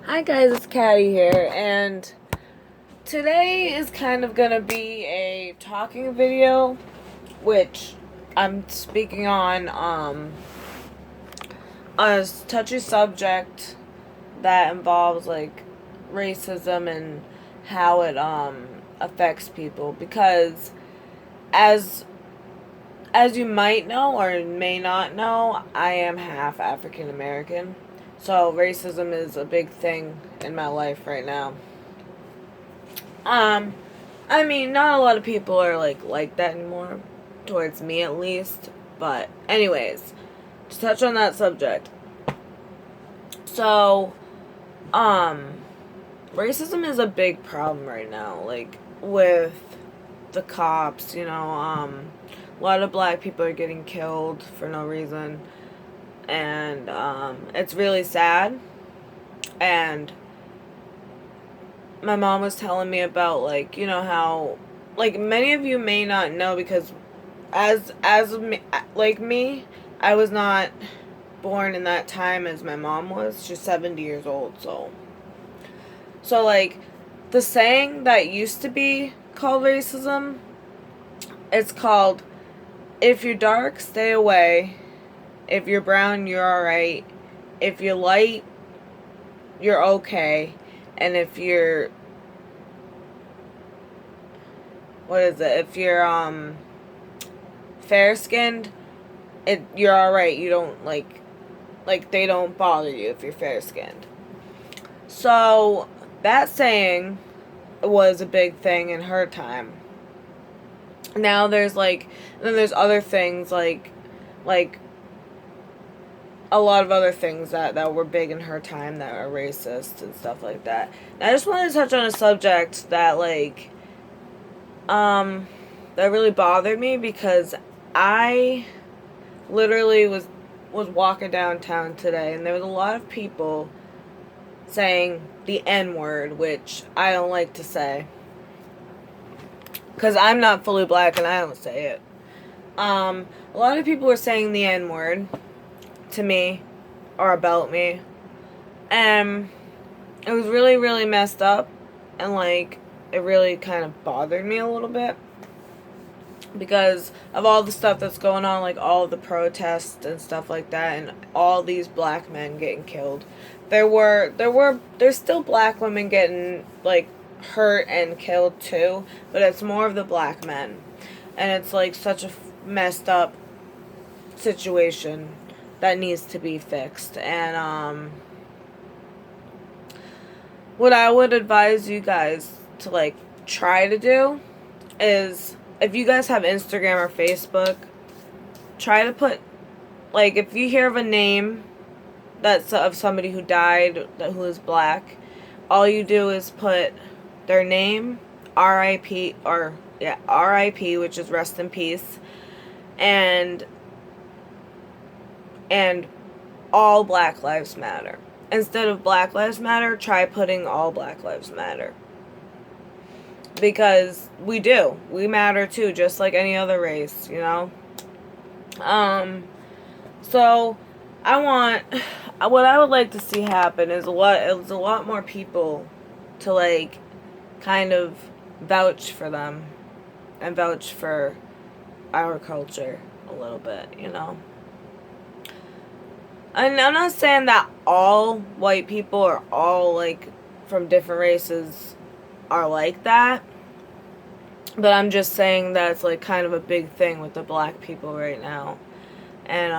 Hi guys, it's Katty here, and today is kind of gonna be a talking video, which I'm speaking on a touchy subject that involves like racism and how it affects people, because as as you might know or may not know, I am half African American. So racism is a big thing in my life right now. Um, I mean, not a lot of people are like that anymore, towards me at least. But anyways, to touch on that subject. So, um, racism is a big problem right now, like with the cops, a lot of black people are getting killed for no reason, and it's really sad. And my mom was telling me about, like, how, like, many of you may not know, because like me, I was not born in that time as my mom was. She's 70 years old. So like, the saying that used to be called racism, it's called, if you're dark, stay away. If you're brown, you're alright. If you're light, you're okay. And if you're, what is it? If you're fair skinned, you're alright. You don't like they don't bother you if you're fair skinned. So that saying was a big thing in her time. Now then there's other things like a lot of other things that were big in her time that are racist and stuff like that. And I just wanted to touch on a subject that that really bothered me, because I literally was walking downtown today, and there was a lot of people saying the N-word, which I don't like to say, because I'm not fully black and I don't say it. A lot of people were saying the N-word to me or about me, and it was really, really messed up, and it really kind of bothered me a little bit, because of all the stuff that's going on, like all of the protests and stuff like that, and all these black men getting killed. There's still black women getting hurt and killed too, but it's more of the black men, and it's like such a messed up situation that needs to be fixed. And what I would advise you guys to try to do is, if you guys have Instagram or Facebook, try to put, if you hear of a name that's of somebody who died who is black, all you do is put their name, RIP, or yeah, RIP, which is rest in peace, and all Black Lives Matter. Instead of Black Lives Matter, try putting all Black Lives Matter. Because we do. We matter too, just like any other race, So what I would like to see happen is a lot more people to kind of vouch for them and vouch for our culture a little bit, And I'm not saying that all white people or all from different races are like that, but I'm just saying that it's kind of a big thing with the black people right now. And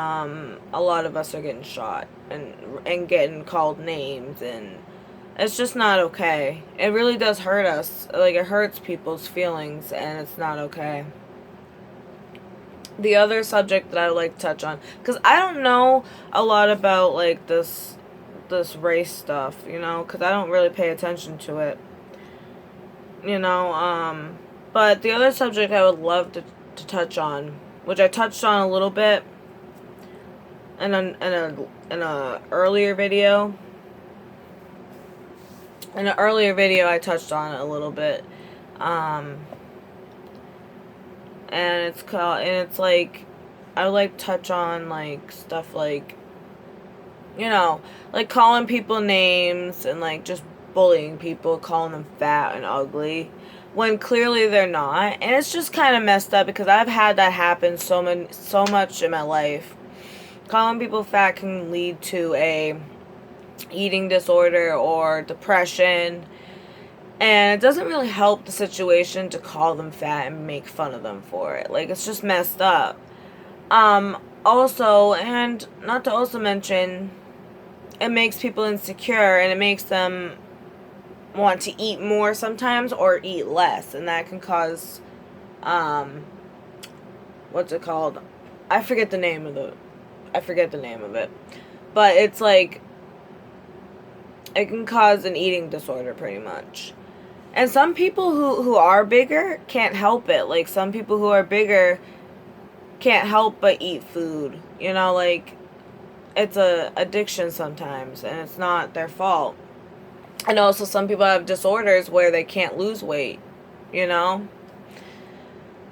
a lot of us are getting shot and getting called names, and it's just not okay. It really does hurt us. It hurts people's feelings, and it's not okay. The other subject that I would like to touch on, because I don't know a lot about this race stuff, because I don't really pay attention to it, but the other subject I would love to touch on, which I touched on a little bit in a earlier video. In an earlier video, I touched on it a little bit, and it's I would like to touch on stuff you know, like calling people names and like just bullying people, calling them fat and ugly when clearly they're not. And it's just kind of messed up because I've had that happen so much in my life. Calling people fat can lead to a eating disorder or depression, and it doesn't really help the situation to call them fat and make fun of them for it. Like, it's just messed up. Also, and not to also mention, it makes people insecure and it makes them want to eat more sometimes or eat less, and that can cause, what's it called? I forget the name of it. But it's like, it can cause an eating disorder pretty much. And some people who are bigger can't help it. Like, some people who are bigger can't help but eat food. You know, like, it's a addiction sometimes, and it's not their fault. And also, some people have disorders where they can't lose weight, you know?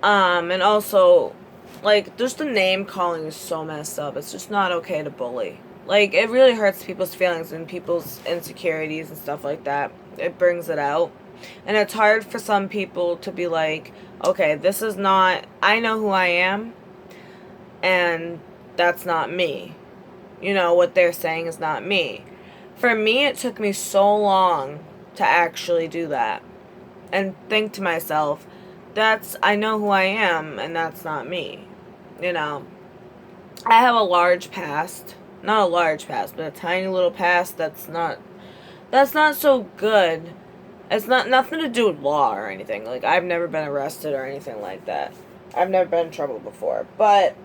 And also, like, just the name calling is so messed up. It's just not okay to bully. Like, it really hurts people's feelings and people's insecurities and stuff like that. It brings it out. And it's hard for some people to be like, okay, this is not, I know who I am, and that's not me. You know, what they're saying is not me. For me, it took me so long to actually do that and think to myself, I know who I am, and that's not me. You know, I have a large past. Not a large past, but a tiny little past that's not so good. It's nothing to do with law or anything. Like, I've never been arrested or anything like that. I've never been in trouble before. But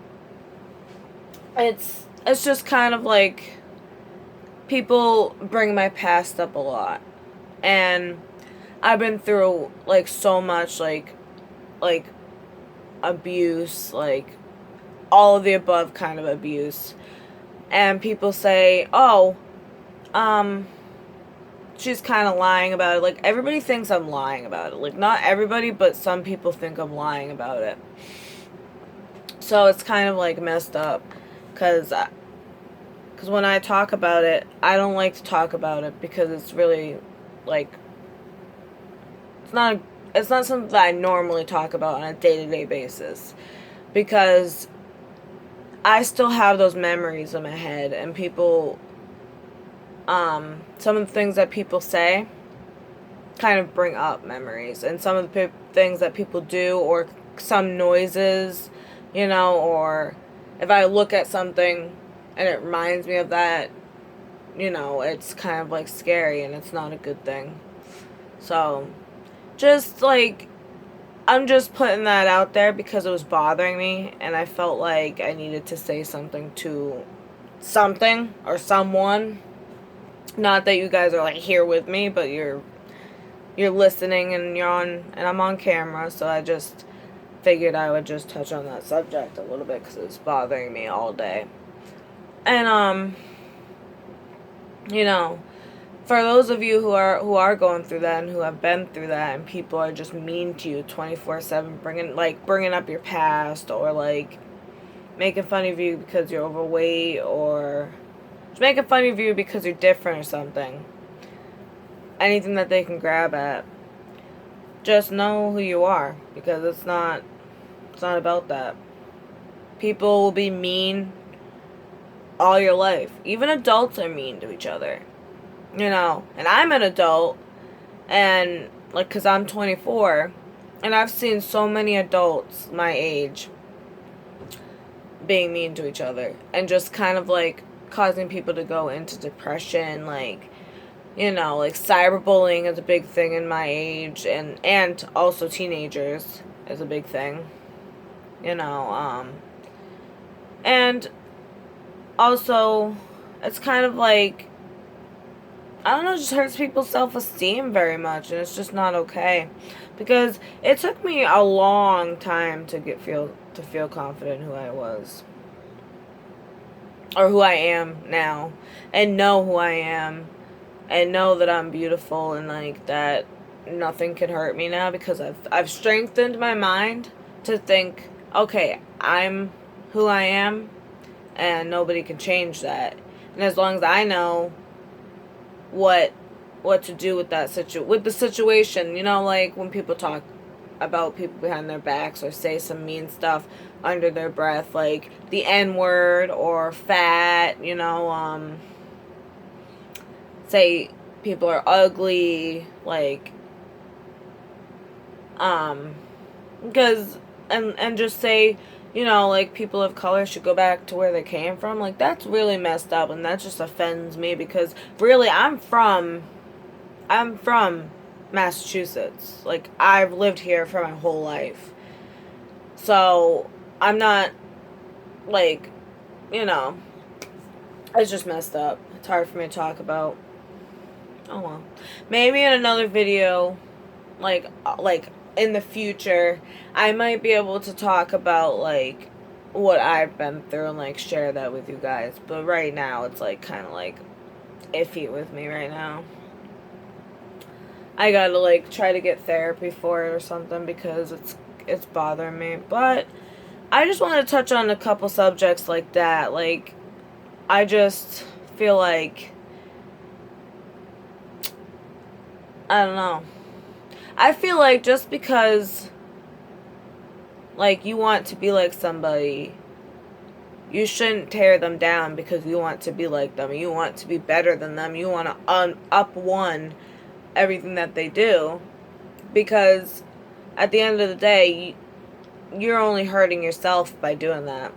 it's just kind of like people bring my past up a lot. And I've been through like so much like abuse, like all of the above kind of abuse. And people say, "Oh, she's kind of lying about it." Like, everybody thinks I'm lying about it. Like, not everybody, but some people think I'm lying about it. So it's kind of like messed up, because when I talk about it, I don't like to talk about it because it's really like, it's not something that I normally talk about on a day-to-day basis, because I still have those memories in my head, and people, some of the things that people say kind of bring up memories, and some of the things that people do, or some noises, you know, or if I look at something and it reminds me of that, you know, it's kind of like scary, and it's not a good thing. So, just like, I'm just putting that out there because it was bothering me, and I felt like I needed to say something to something or someone. Not that you guys are like here with me, but you're listening, and I'm on camera, so I just figured I would just touch on that subject a little bit because it's bothering me all day. And you know, for those of you who are going through that and who have been through that, and people are just mean to you 24/7, bringing up your past, or like making fun of you because you're overweight, or just making fun of you because you're different or something, anything that they can grab at, just know who you are, because it's not about that. People will be mean all your life. Even adults are mean to each other. You know, and I'm an adult, and like, because I'm 24, and I've seen so many adults my age being mean to each other, and just kind of like causing people to go into depression. Like, you know, like cyberbullying is a big thing in my age, and also teenagers is a big thing, you know, and also it's kind of like, I don't know, it just hurts people's self-esteem very much, and it's just not okay, because it took me a long time to feel confident in who I was, or who I am now, and know who I am, and know that I'm beautiful, and like that nothing can hurt me now, because I've strengthened my mind to think, okay, I'm who I am, and nobody can change that. And as long as I know what to do with that with the situation, you know, like when people talk about people behind their backs or say some mean stuff under their breath, like the N word or fat, you know, say people are ugly, like, because, and just say, you know, like people of color should go back to where they came from. Like, that's really messed up, and that just offends me because really I'm from Massachusetts. Like, I've lived here for my whole life. So, I'm not, like, you know, it's just messed up. It's hard for me to talk about. Oh well. Maybe in another video, like in the future, I might be able to talk about, like, what I've been through and, like, share that with you guys. But right now, it's, like, kind of, like, iffy with me right now. I gotta, like, try to get therapy for it or something because it's bothering me. But I just want to touch on a couple subjects like that. Like, I just feel like, I don't know. I feel like just because, like, you want to be like somebody, you shouldn't tear them down because you want to be like them. You want to be better than them. You want to up one everything that they do, because at the end of the day, you're only hurting yourself by doing that.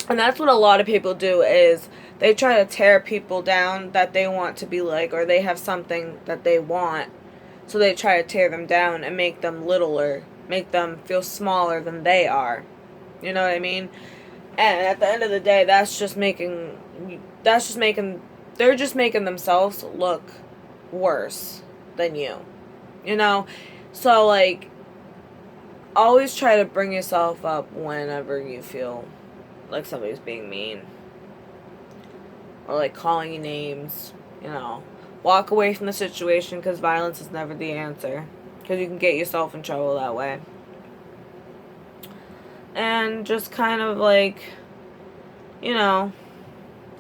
And that's what a lot of people do, is they try to tear people down that they want to be like, or they have something that they want, so they try to tear them down and make them littler, make them feel smaller than they are. You know what I mean? And at the end of the day, they're just making themselves look worse than you. You know? So, like, always try to bring yourself up whenever you feel like somebody's being mean. Or, like, calling you names. You know. Walk away from the situation, because violence is never the answer. Because you can get yourself in trouble that way. And just kind of, like, you know,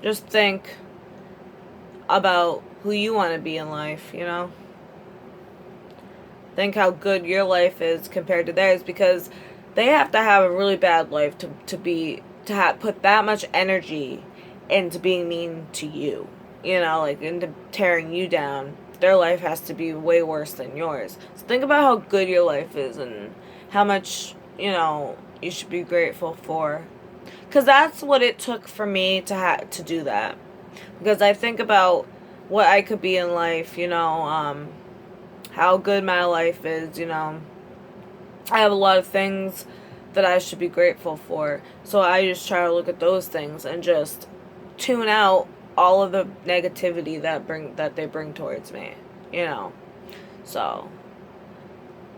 just think about who you want to be in life, you know? Think how good your life is compared to theirs, because they have to have a really bad life to put that much energy into being mean to you, you know, like, into tearing you down. Their life has to be way worse than yours. So think about how good your life is and how much, you know, you should be grateful for. Because that's what it took for me to do that. Because I think about what I could be in life, you know, how good my life is, you know. I have a lot of things that I should be grateful for. So I just try to look at those things and just tune out all of the negativity that they bring towards me, you know. So,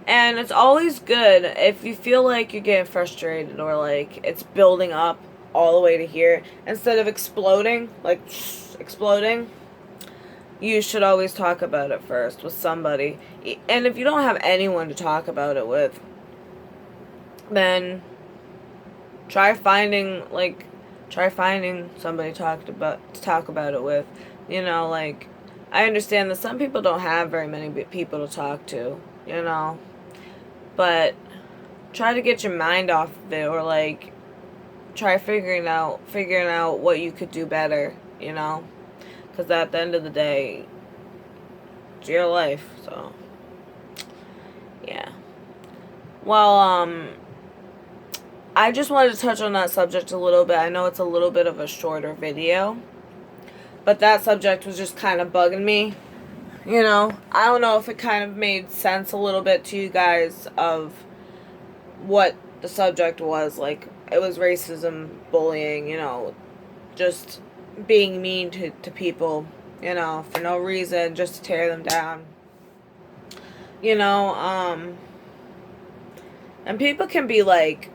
and it's always good if you feel like you're getting frustrated or like it's building up all the way to here, instead of exploding, like exploding, you should always talk about it first with somebody. And if you don't have anyone to talk about it with, then try finding somebody to talk about it with. You know, like, I understand that some people don't have very many people to talk to, you know, but try to get your mind off of it, or like try figuring out what you could do better, you know, because at the end of the day, it's your life. So yeah. Well, I just wanted to touch on that subject a little bit. I know it's a little bit of a shorter video, but that subject was just kind of bugging me. You know, I don't know if it kind of made sense a little bit to you guys of what the subject was. Like, it was racism, bullying, you know, just being mean to people, you know, for no reason, just to tear them down. You know, and people can be like,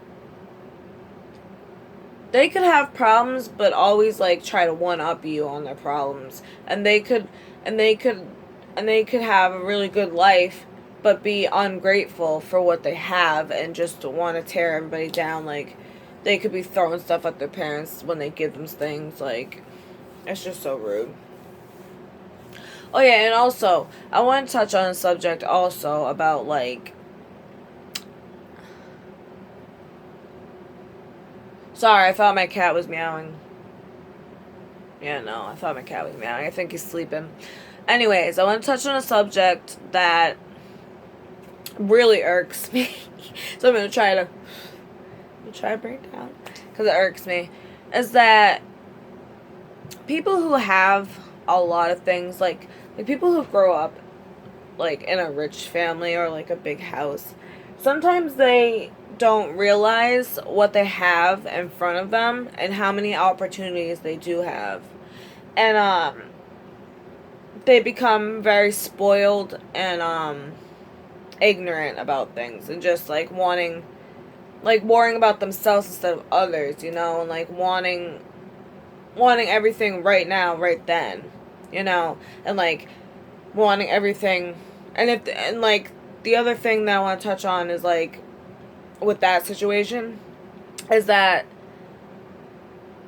they could have problems, but always like try to one up you on their problems. And they could have a really good life, but be ungrateful for what they have and just want to tear everybody down. Like, they could be throwing stuff at their parents when they give them things. Like, It's just so rude. Oh yeah, and also, I want to touch on a subject also about, like... Sorry, I thought my cat was meowing. Yeah, no, I thought my cat was meowing. I think he's sleeping. Anyways, I want to touch on a subject that really irks me. So I'm going to try to bring it down. Because it irks me. Is that people who have a lot of things, like people who grow up, like, in a rich family or, like, a big house, sometimes they don't realize what they have in front of them and how many opportunities they do have. And, they become very spoiled and, ignorant about things and just, like, worrying about themselves instead of others, and, like, wanting everything right now, right then, and, like, wanting everything, and like, the other thing that I want to touch on is, like, with that situation, is that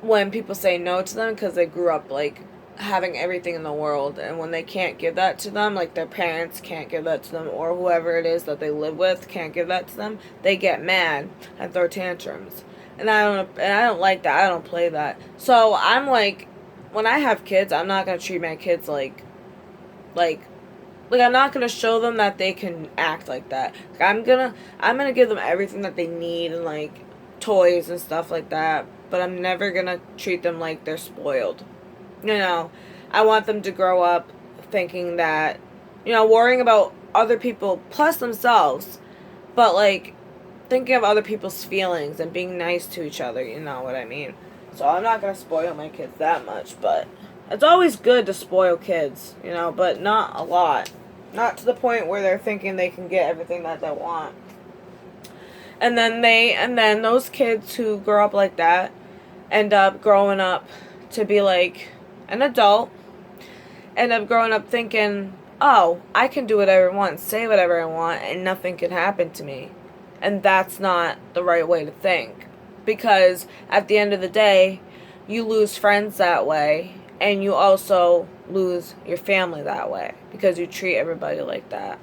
when people say no to them because they grew up, like, having everything in the world, and when they can't give that to them, like, their parents can't give that to them, or whoever it is that they live with can't give that to them, they get mad and throw tantrums. And I don't like that. I don't play that. So I'm like, when I have kids, I'm not gonna treat my kids like I'm not gonna show them that they can act like that. Like, I'm gonna give them everything that they need, and, like, toys and stuff like that, but I'm never gonna treat them like they're spoiled. I want them to grow up thinking that, worrying about other people plus themselves, but, like, thinking of other people's feelings and being nice to each other, you know what I mean? So I'm not gonna spoil my kids that much, but it's always good to spoil kids, but not a lot. Not to the point where they're thinking they can get everything that they want. And then those kids who grow up like that end up growing up to be like an adult, end up growing up thinking, oh, I can do whatever I want, say whatever I want, and nothing can happen to me. And that's not the right way to think. Because at the end of the day, you lose friends that way, and you also lose your family that way. Because you treat everybody like that.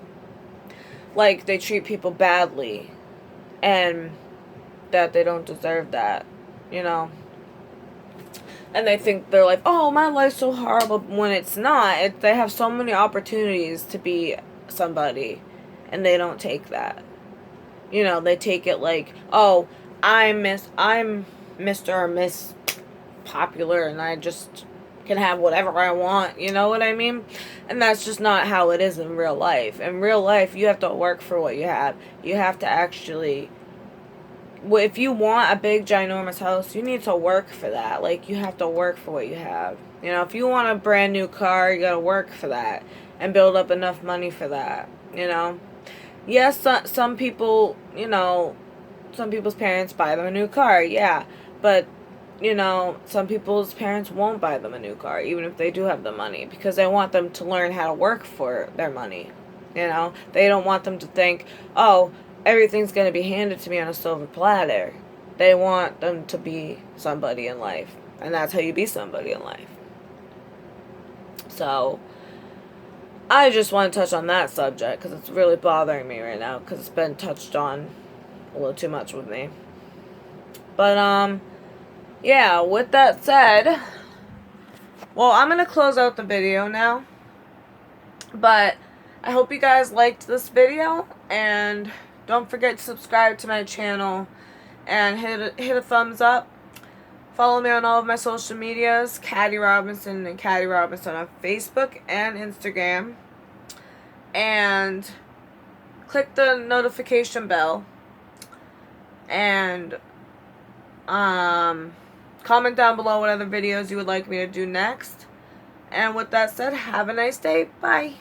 Like, they treat people badly. And that they don't deserve that, And they think they're like, oh, my life's so horrible, when it's not. They have so many opportunities to be somebody, and they don't take that. They take it like, oh, I'm Mr. or Miss Popular, and I just can have whatever I want, you know what I mean? And that's just not how it is in real life. In real life, you have to work for what you have. You have to actually... if you want a big, ginormous house, you need to work for that. Like, you have to work for what you have. If you want a brand new car, you gotta work for that. And build up enough money for that, Yes, some people, some people's parents buy them a new car, yeah. But, some people's parents won't buy them a new car, even if they do have the money. Because they want them to learn how to work for their money, They don't want them to think, oh, everything's going to be handed to me on a silver platter. They want them to be somebody in life. And that's how you be somebody in life. So, I just want to touch on that subject because it's really bothering me right now because it's been touched on a little too much with me. But, yeah, with that said, well, I'm going to close out the video now. But I hope you guys liked this video, and don't forget to subscribe to my channel and hit a thumbs up. Follow me on all of my social medias, Katty Robinson and Katty Robinson on Facebook and Instagram. And click the notification bell. And comment down below what other videos you would like me to do next. And with that said, have a nice day. Bye.